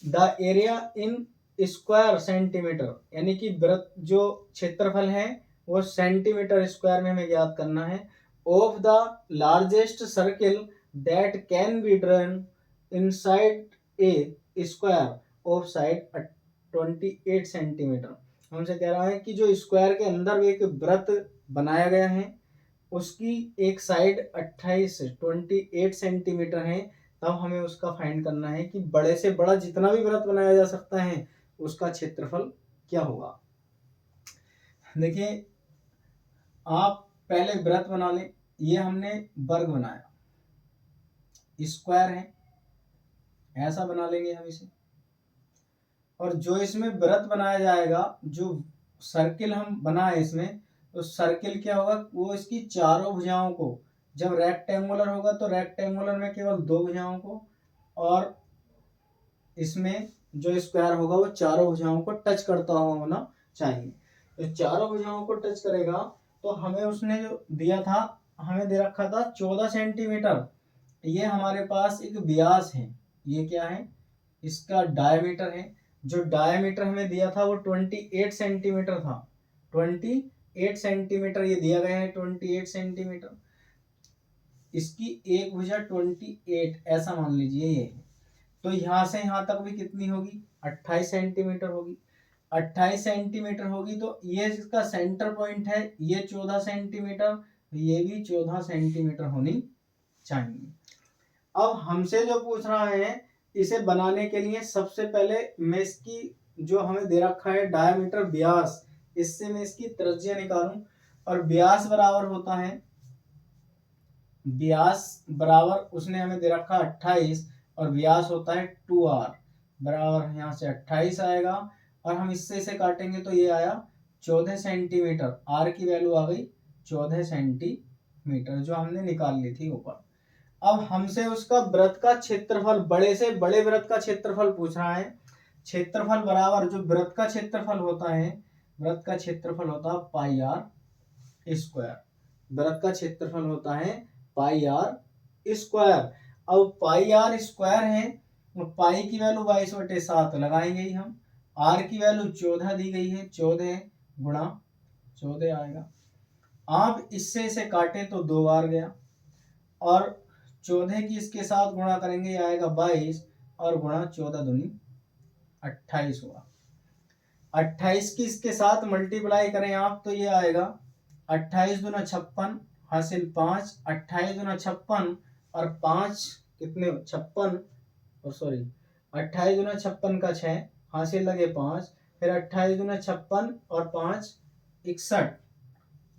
The area in square centimetre, यानी कि वृत्त जो क्षेत्रफल है वो सेंटीमीटर स्क्वायर में हमें ज्ञात करना है। Of the largest circle that can be drawn inside a square of side 28 centimetre. हमसे कह रहा है कि जो स्क्वायर के अंदर एक वृत्त बनाया गया है उसकी एक साइड 28 सेंटीमीटर है, तब हमें उसका फाइंड करना है कि बड़े से बड़ा जितना भी वृत्त बनाया जा सकता है उसका क्षेत्रफल क्या होगा। देखिए, आप पहले वृत्त बना लें, ये हमने वर्ग बनाया, स्क्वायर है, ऐसा बना लेंगे हम इसे। और जो इसमें वृत्त बनाया जाएगा, जो सर्किल हम बनाए इसमें, तो सर्किल क्या होगा, वो इसकी चारों भुजाओं को, जब रेक्टेंगुलर होगा तो रेक्टेंगुलर में केवल 2 भुजाओं को, और इसमें जो स्क्वायर होगा वो चारों भुजाओं को टच करता हुआ होना चाहिए। तो चारों भुजाओं को टच करेगा तो हमें उसने जो दिया था, हमें दे रखा था 14 सेंटीमीटर। ये हमारे पास एक व्यास है, ये क्या है, इसका डायमीटर है। जो डायमीटर हमें दिया था वो 28 सेंटीमीटर था, 28 सेंटीमीटर ये दिया गया है, 28 सेंटीमीटर। इसकी एक भुजा 28 ऐसा मान लीजिए ये है, तो यहाँ से यहाँ तक भी कितनी होगी, 28 सेंटीमीटर होगी। 28 सेंटीमीटर होगी तो ये इसका सेंटर पॉइंट है, ये 14 सेंटीमीटर, ये भी 14 सेंटीमीटर होनी चाहिए। अब हमसे जो पूछ रहा है, इसे बनाने के लिए सबसे पहले मैं इसकी जो हमें दे रखा है डायमीटर व्यास, इससे मैं इसकी त्रिज्या निकालूं, और व्यास बराबर होता है, व्यास बराबर उसने हमें दे रखा 28 और व्यास होता है 2r, बराबर यहाँ से 28 आएगा, और हम इससे इसे काटेंगे तो ये आया 14 सेंटीमीटर। r की वैल्यू आ गई 14 सेंटीमीटर जो हमने निकाल ली थी ऊपर। अब हमसे उसका वृत्त का क्षेत्रफल, बड़े से बड़े वृत्त का क्षेत्रफल पूछ रहा है। क्षेत्रफल बराबर जो वृत्त का क्षेत्रफल होता है, वृत्त का क्षेत्रफल होता है पाई आर स्क्वायर, वृत्त का क्षेत्रफल होता है पाई आर स्क्वायर। अब पाई आर स्क्वायर है, पाई की वैल्यू 22/7 लगाएंगे ही हम, आर की वैल्यू 14 दी गई है, 14 गुणा 14 आएगा। आप इससे इसे काटें तो 2 बार गया, और 14 की इसके साथ गुणा करेंगे, ये आएगा 22, और गुणा 14 दूनी 28 हुआ। 28 की इसके साथ मल्टीप्लाई करें आप तो ये आएगा 28 दूना 56 हासिल 5, 28 दूना 56 और 5 कितने 56, और सॉरी 28 दूना 56 का 6 हासिल लगे 5, फिर 28 दूना 56 और 5 61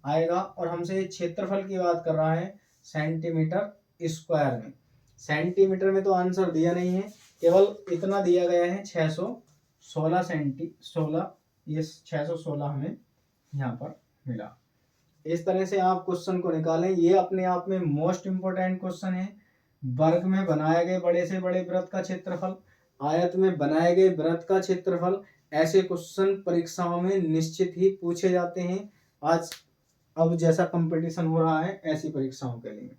आएगा। और हमसे ये क्षेत्रफल की बात कर रहा है सेंटीमीटर स्क्वायर में। सेंटीमीटर में तो आंसर दिया नहीं है, केवल इतना दिया गया है 616 ये 616 हमें यहाँ पर मिला। इस तरह से आप क्वेश्चन को निकालें। ये अपने आप में मोस्ट इंपोर्टेंट क्वेश्चन है। वर्ग में बनाए गए बड़े से बड़े वृत्त का क्षेत्रफल, आयत में बनाए गए वृत्त का क्षेत्रफल, ऐसे क्वेश्चन परीक्षाओं में निश्चित ही पूछे जाते हैं। आज अब जैसा कंपटीशन हो रहा है ऐसी परीक्षाओं के लिए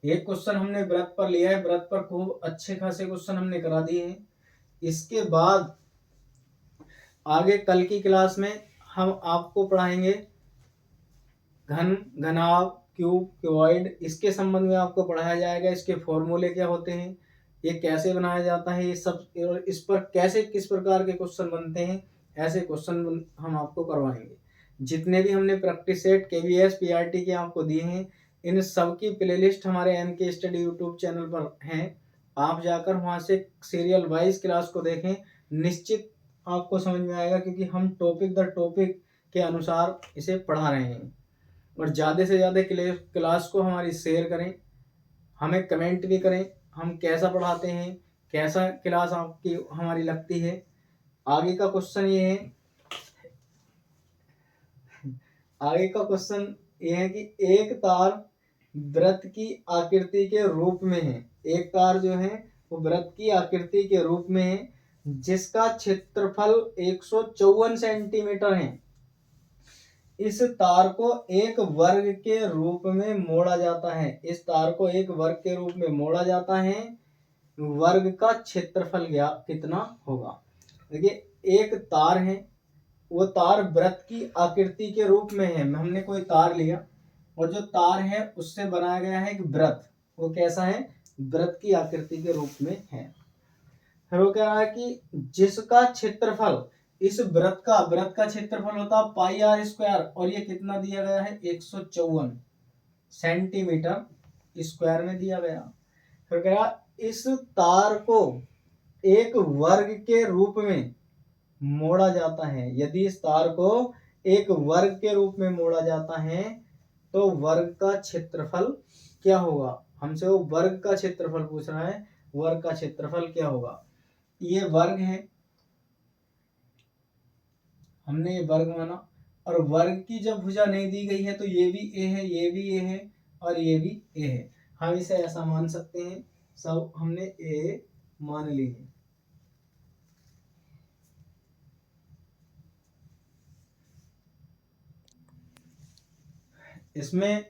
एक क्वेश्चन हमने वृत्त पर लिया है, वृत्त पर खूब अच्छे खासे क्वेश्चन हमने करा दिए हैं। इसके बाद आगे कल की क्लास में हम आपको पढ़ाएंगे घन, घनाभ, क्यूब, क्यूबॉइड, इसके संबंध में आपको पढ़ाया जाएगा। इसके फॉर्मूले क्या होते हैं, ये कैसे बनाया जाता है, ये सब, और इस पर कैसे किस प्रकार के क्वेश्चन बनते हैं, ऐसे क्वेश्चन हम आपको करवाएंगे। जितने भी हमने प्रैक्टिस सेट KVS PRT के आपको दिए हैं, इन सब की प्लेलिस्ट हमारे MK स्टडी यूट्यूब चैनल पर हैं। आप जाकर वहाँ से सीरियल वाइज क्लास को देखें, निश्चित आपको समझ में आएगा, क्योंकि हम टॉपिक दर टॉपिक के अनुसार इसे पढ़ा रहे हैं। और ज़्यादा से ज़्यादा क्लास को हमारी शेयर करें, हमें कमेंट भी करें हम कैसा पढ़ाते हैं, कैसा क्लास आपकी हमारी लगती है। आगे का क्वेश्चन ये है, आगे का क्वेश्चन ये है कि एक तार वृत्त की आकृति के रूप में है, एक तार जो है वो वृत्त की आकृति के रूप में है, जिसका क्षेत्रफल 154 सेंटीमीटर है। इस तार को एक वर्ग के रूप में मोड़ा जाता है, इस तार को एक वर्ग के रूप में मोड़ा जाता है। वर्ग का क्षेत्रफल कितना होगा। देखिए एक तार है, वो तार वृत्त की आकृति के रूप में है। हमने कोई तार लिया और जो तार है उससे बनाया गया है एक वृत्त, वो कैसा है, वृत्त की आकृति के रूप में है। फिर वो कह रहा है कि जिसका क्षेत्रफल, इस वृत्त का क्षेत्रफल होता है पाई आर स्क्वायर, और ये कितना दिया गया है 154 सेंटीमीटर स्क्वायर में दिया गया। फिर कह रहा इस तार को एक वर्ग के रूप में मोड़ा जाता है। यदि इस तार को एक वर्ग के रूप में मोड़ा जाता है तो वर्ग का क्षेत्रफल क्या होगा। हमसे वो वर्ग का क्षेत्रफल पूछ रहा है, वर्ग का क्षेत्रफल क्या होगा। ये वर्ग है, हमने ये वर्ग माना, और वर्ग की जब भुजा नहीं दी गई है तो ये भी ए है, ये भी ए है, और ये भी ए है। हम इसे ऐसा मान सकते हैं, सब हमने ए मान ली है। इसमें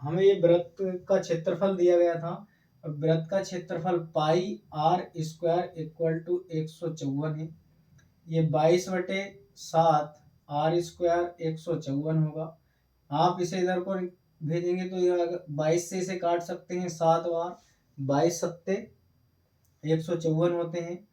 हमें ये वृत्त का क्षेत्रफल दिया गया था, और वृत्त का क्षेत्रफल पाई आर स्क्वायर इक्वल टू 154 है। ये 22/7 आर स्क्वायर 154 होगा। आप इसे इधर को भेजेंगे तो ये 22 से इसे काट सकते हैं 7 बार, 22 सत्ते 154 होते हैं।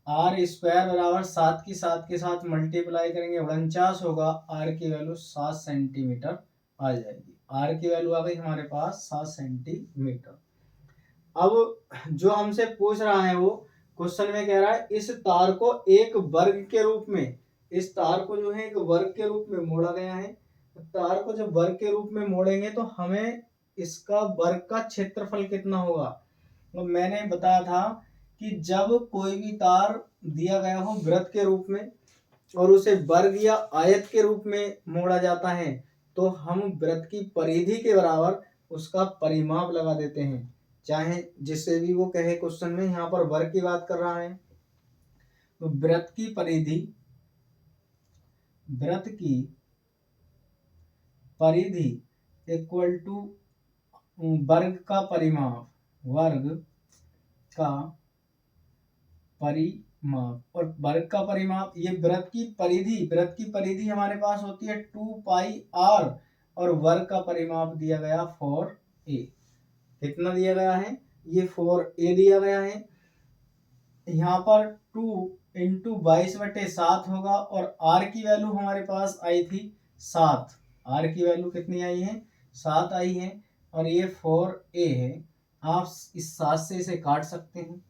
आर स्क्वायर बराबर 7 की 7 के साथ मल्टीप्लाई करेंगे 49 होगा। आर की वैल्यू 7 सेंटीमीटर आ जाएगी। आर की वैल्यू आ गई हमारे पास 7 सेंटीमीटर। अब जो हमसे पूछ रहा है वो क्वेश्चन में कह रहा है इस तार को एक वर्ग के रूप में, इस तार को जो है एक वर्ग के रूप में मोड़ा गया है। तार को जब वर्ग के रूप में मोड़ेंगे तो हमें इसका वर्ग का क्षेत्रफल कितना होगा। तो मैंने बताया था कि जब कोई भी तार दिया गया हो वृत्त के रूप में और उसे वर्ग या आयत के रूप में मोड़ा जाता है तो हम वृत्त की परिधि के बराबर उसका परिमाप लगा देते हैं, चाहे जिससे भी वो कहे। क्वेश्चन में यहाँ पर वर्ग की बात कर रहा है तो वृत्त की परिधि, वृत्त की परिधि इक्वल टू वर्ग का परिमाप, वर्ग का परिमाप। और वर्ग का परिमाप ये वृत्त की परिधि, वृत्त की परिधि हमारे पास होती है 2πr और वर्ग का परिमाप दिया गया 4a। कितना दिया गया है, ये 4a दिया गया है। यहाँ पर 2 इंटू 22/7 होगा और r की वैल्यू हमारे पास आई थी 7। r की वैल्यू कितनी आई है, 7 आई है और ये 4a है। आप इस 7 से इसे काट सकते हैं,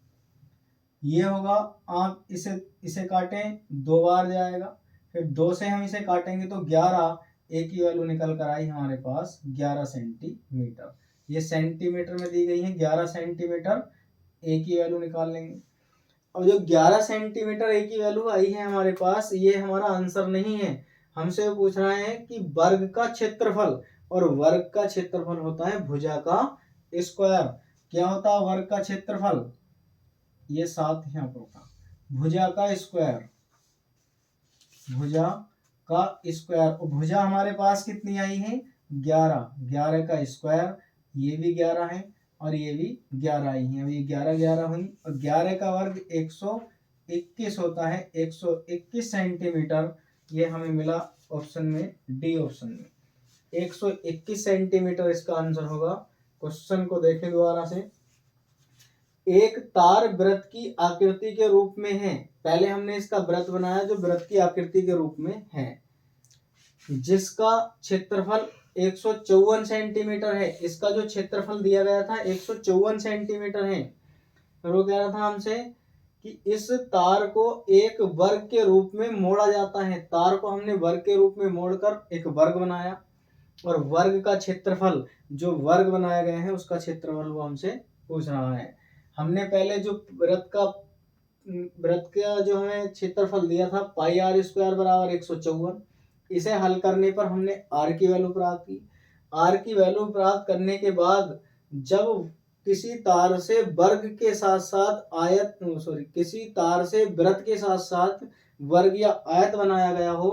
ये होगा। आप इसे काटें 2 बार जाएगा, फिर 2 से हम इसे काटेंगे तो 11, a की वैल्यू निकल कर आई हमारे पास 11 सेंटीमीटर। ये सेंटीमीटर में दी गई है 11 सेंटीमीटर, a की वैल्यू निकाल लेंगे। और जो 11 सेंटीमीटर a की वैल्यू आई है हमारे पास, ये हमारा आंसर नहीं है। हमसे पूछ रहा है कि वर्ग का क्षेत्रफल, और वर्ग का क्षेत्रफल होता है भुजा का स्क्वायर। क्या होता है वर्ग का क्षेत्रफल, ये 7 यहाँ पर होगा, भुजा का स्क्वायर, भुजा का स्क्वायर। और भुजा हमारे पास कितनी आई है 11, 11 का स्क्वायर, ये भी 11 है और ये भी 11 आई है। ये 11 11 हुई और 11 का वर्ग 121 होता है, 121 सेंटीमीटर। ये हमें मिला ऑप्शन में, डी ऑप्शन में 121 सेंटीमीटर इसका आंसर होगा। क्वेश्चन को देखें दोबारा से। एक तार वृत्त की आकृति के रूप में है, पहले हमने इसका वृत्त बनाया जो वृत्त की आकृति के रूप में है, जिसका क्षेत्रफल 154 सेंटीमीटर है। इसका जो क्षेत्रफल दिया गया था 154 सेंटीमीटर है। तो वो कह रहा था हमसे कि इस तार को एक वर्ग के रूप में मोड़ा जाता है। तार को हमने वर्ग के रूप में मोड़कर एक वर्ग बनाया और वर्ग का क्षेत्रफल, जो वर्ग बनाया गया है उसका क्षेत्रफल वो हमसे पूछ रहा है। हमने पहले जो वृत्त का जो हमें क्षेत्रफल दिया था πr² बराबर 154, इसे हल करने पर हमने r की वैल्यू प्राप्त की। r की वैल्यू प्राप्त करने के बाद जब किसी तार से वर्ग के साथ साथ आयत, किसी तार से वृत्त के साथ साथ वर्ग या आयत बनाया गया हो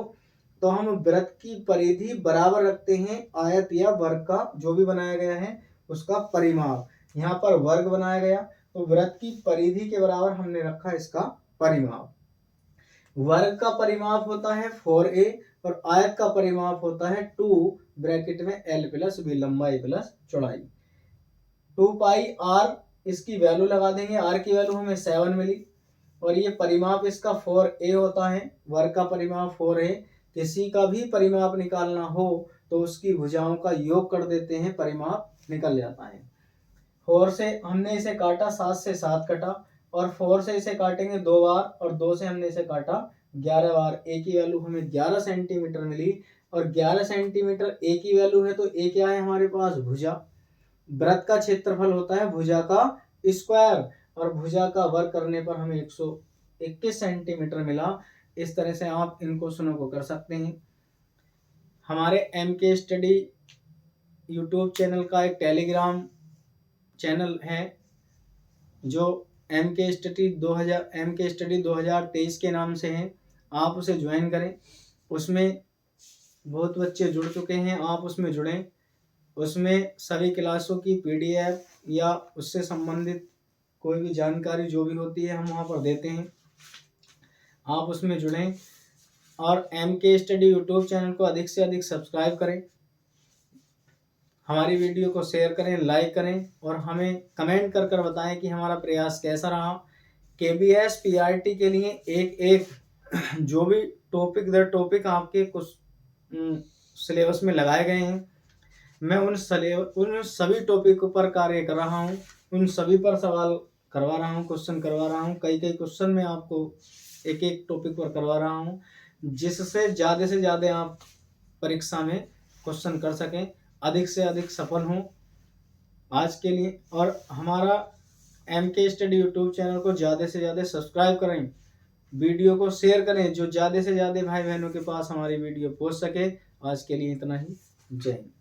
तो हम वृत्त की परिधि बराबर रखते हैं आयत या वर्ग का, जो भी बनाया गया है उसका परिमाप। यहाँ पर वर्ग बनाया गया तो वृत्त की परिधि के बराबर हमने रखा इसका परिमाप। वर्ग का परिमाप होता है 4a और आयत का परिमाप होता है 2 ब्रैकेट में l प्लस b, लंबाई प्लस चौड़ाई। 2πr इसकी वैल्यू लगा देंगे, r की वैल्यू हमें 7 मिली और ये परिमाप इसका 4a होता है, वर्ग का परिमाप 4a। किसी का भी परिमाप निकालना हो तो उसकी भुजाओं का योग कर देते हैं, परिमाप निकल जाता है। 4 से हमने इसे काटा, 7 से 7 कटा और 4 से इसे काटेंगे 2 बार और 2 से हमने इसे काटा 11 बार। a की वैल्यू हमें 11 सेंटीमीटर मिली और 11 सेंटीमीटर a की वैल्यू है तो a क्या है हमारे पास, भुजा। वृत्त का क्षेत्रफल होता है भुजा का स्क्वायर और भुजा का वर्ग करने पर हमें 121 सेंटीमीटर मिला। इस तरह से आप इन क्वेश्चनों को कर सकते हैं। हमारे MK स्टडी यूट्यूब चैनल का एक टेलीग्राम चैनल है जो MK स्टडी 2023 के नाम से है, आप उसे ज्वाइन करें। उसमें बहुत बच्चे जुड़ चुके हैं, आप उसमें जुड़ें। उसमें सभी क्लासों की PDF या उससे संबंधित कोई भी जानकारी जो भी होती है हम वहाँ पर देते हैं, आप उसमें जुड़ें। और MK स्टडी यूट्यूब चैनल को अधिक से अधिक सब्सक्राइब करें, हमारी वीडियो को शेयर करें, लाइक करें और हमें कमेंट कर कर बताएं कि हमारा प्रयास कैसा रहा। KBS PRT के लिए एक जो भी टॉपिक दर टॉपिक आपके कुछ सिलेबस में लगाए गए हैं, मैं उन सभी टॉपिक पर कार्य कर रहा हूं, उन सभी पर सवाल करवा रहा हूँ, क्वेश्चन करवा रहा हूँ, कई क्वेश्चन मैं आपको एक एक टॉपिक पर करवा रहा हूँ, जिससे से ज़्यादा आप परीक्षा में क्वेश्चन कर सकें, अधिक से अधिक सफल हों। आज के लिए और हमारा MK स्टडी यूट्यूब चैनल को ज़्यादा से ज़्यादा सब्सक्राइब करें, वीडियो को शेयर करें, जो ज़्यादा से ज़्यादा भाई बहनों के पास हमारी वीडियो पहुंच सके। आज के लिए इतना ही। जय हिंद।